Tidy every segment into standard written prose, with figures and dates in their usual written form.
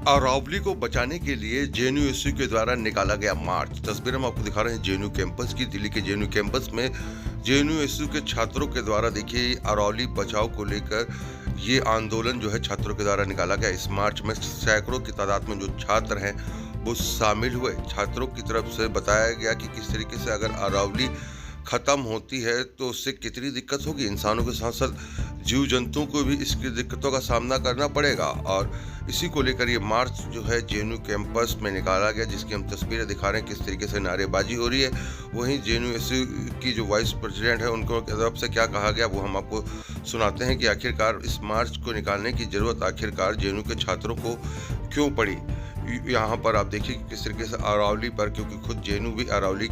अरावली को बचाने के लिए जेएनयू के द्वारा निकाला गया मार्च। तस्वीर हम आपको दिखा रहे हैं जेएनयू कैंपस की। दिल्ली के जेएनयू कैंपस में जेएनयू के छात्रों के द्वारा देखिए अरावली बचाओ को लेकर ये आंदोलन जो है छात्रों के द्वारा निकाला गया। इस मार्च में सैकड़ों की तादाद में जो छात्र हैं वो शामिल हुए। छात्रों की तरफ से बताया गया कि किस तरीके से अगर अरावली खत्म होती है तो उससे कितनी दिक्कत होगी। इंसानों के साथ साथ जीव जंतुओं को भी इसकी दिक्कतों का सामना करना पड़ेगा। और इसी को लेकर ये मार्च जो है जेएनयू कैंपस में निकाला गया, जिसकी हम तस्वीरें दिखा रहे हैं किस तरीके से नारेबाजी हो रही है। वहीं जेएनयू की जो वाइस प्रेसिडेंट है उनको तरफ से क्या कहा गया वो हम आपको सुनाते हैं कि आखिरकार इस मार्च को निकालने की जरूरत आखिरकार जेएनयू के छात्रों को क्यों पड़ी। यहाँ पर आप देखिए किस तरीके से अरावली पर, क्योंकि खुद जेएनयू भी अरावली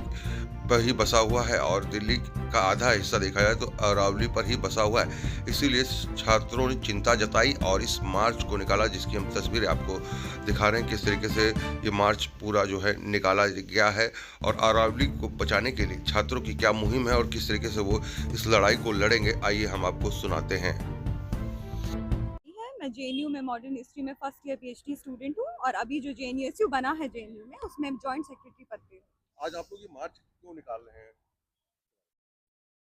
पर ही बसा हुआ है और दिल्ली का आधा हिस्सा देखा जाए तो अरावली पर ही बसा हुआ है। इसीलिए छात्रों ने चिंता जताई और इस मार्च को निकाला, जिसकी हम तस्वीरें आपको दिखा रहे हैं किस तरीके से ये मार्च पूरा जो है निकाला गया है। और अरावली को बचाने के लिए छात्रों की क्या मुहिम है और किस तरीके से वो इस लड़ाई को लड़ेंगे, आइए हम आपको सुनाते हैं। मैं जेएनयू में मॉडर्न हिस्ट्री में फर्स्ट ईयर पीएचडी स्टूडेंट हूँ और अभी जो जेएनयू बना है जेएनयू में उसमें जॉइंट सेक्रेटरी पद पे हूँ। आज आप लोग ये मार्च क्यों निकाल रहे हैं?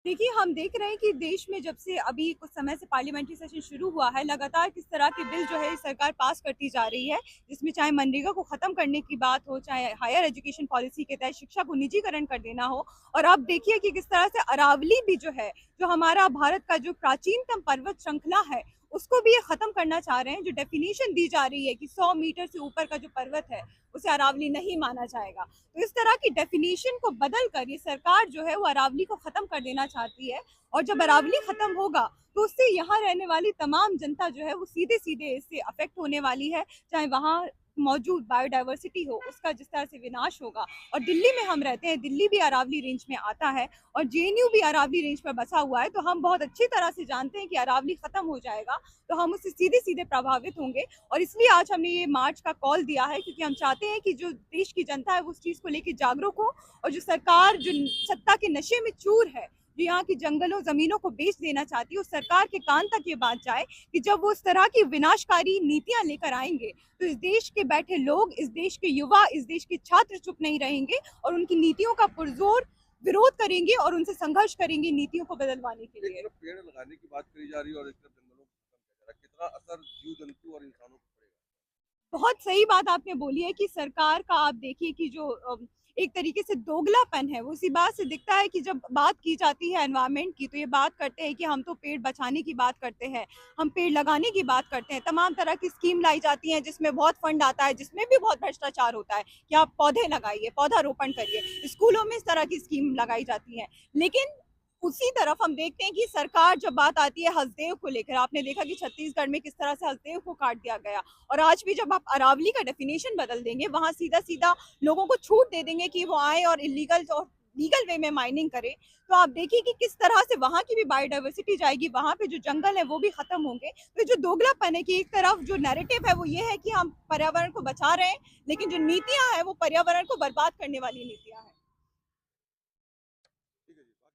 देखिए, हम देख रहे हैं कि देश में जब से अभी कुछ समय से पार्लियामेंट्री सेशन शुरू हुआ है, लगातार किस तरह के बिल जो है सरकार पास करती जा रही है, जिसमें चाहे मनरेगा को खत्म करने की बात हो, चाहे हायर एजुकेशन पॉलिसी के तहत शिक्षा को निजीकरण कर देना हो। और आप देखिए कि किस तरह से अरावली भी जो है, जो हमारा भारत का जो प्राचीनतम पर्वत श्रृंखला है, उसको भी ये खत्म करना चाह रहे हैं। जो डेफिनेशन दी जा रही है कि 100 मीटर से ऊपर का जो पर्वत है उसे अरावली नहीं माना जाएगा, तो इस तरह की डेफिनेशन को बदल कर ये सरकार जो है वो अरावली को खत्म कर देना चाहती है। और जब अरावली खत्म होगा तो उससे यहाँ रहने वाली तमाम जनता जो है वो सीधे सीधे इससे अफेक्ट होने वाली है। चाहे वहाँ मौजूद बायोडाइवर्सिटी हो उसका जिस तरह से विनाश होगा। और दिल्ली में हम रहते हैं, दिल्ली भी अरावली रेंज में आता है और जेएनयू भी अरावली रेंज पर बसा हुआ है, तो हम बहुत अच्छी तरह से जानते हैं कि अरावली खत्म हो जाएगा तो हम उससे सीधे सीधे प्रभावित होंगे। और इसलिए आज हमने ये मार्च का कॉल दिया है, क्योंकि हम चाहते हैं कि जो देश की जनता है वो उस चीज़ को लेकर जागरूक हो। और जो सरकार जो सत्ता के नशे में चूर है, जो यहाँ की जंगलों जमीनों को बेच देना चाहती है, उस सरकार के कान तक ये बात जाए कि जब वो इस तरह की विनाशकारी नीतियां लेकर आएंगे तो इस देश के बैठे लोग, इस देश के युवा, इस देश के छात्र चुप नहीं रहेंगे और उनकी नीतियों का पुरजोर विरोध करेंगे और उनसे संघर्ष करेंगे नीतियों को बदलवाने के लिए। एक तरफ पेड़ लगाने की बात करी जा रही है और एक तरफ जंगलों को खत्म किया जा रहा है। कितना असर जीव जंतु और इंसानों को पड़ेगा? बहुत सही बात आपने बोली है कि सरकार का आप देखिए कि जो एक तरीके से दोगलापन है वो इसी बात से दिखता है कि जब बात की जाती है एनवायरनमेंट की तो ये बात करते हैं कि हम तो पेड़ बचाने की बात करते हैं, हम पेड़ लगाने की बात करते हैं, तमाम तरह की स्कीम लाई जाती हैं जिसमें बहुत फंड आता है, जिसमें भी बहुत भ्रष्टाचार होता है कि आप पौधे लगाइए, पौधारोपण करिए, स्कूलों में इस तरह की स्कीम लगाई जाती है। लेकिन उसी तरफ हम देखते हैं कि सरकार जब बात आती है हसदेव को लेकर, आपने देखा कि छत्तीसगढ़ में किस तरह से हसदेव को काट दिया गया। और आज भी जब आप अरावली का डेफिनेशन बदल देंगे, वहां सीधा सीधा लोगों को छूट दे देंगे कि वो आए और इलीगल और लीगल वे में माइनिंग करे, तो आप देखिए कि किस तरह से वहां की भी बायोडाइवर्सिटी जाएगी, वहां पे जो जंगल है वो भी खत्म होंगे। तो जो दोगलापन है कि एक तरफ जो नैरेटिव है वो ये है कि हम पर्यावरण को बचा रहे हैं, लेकिन जो नीतियां हैं वो पर्यावरण को बर्बाद करने वाली नीतियां हैं।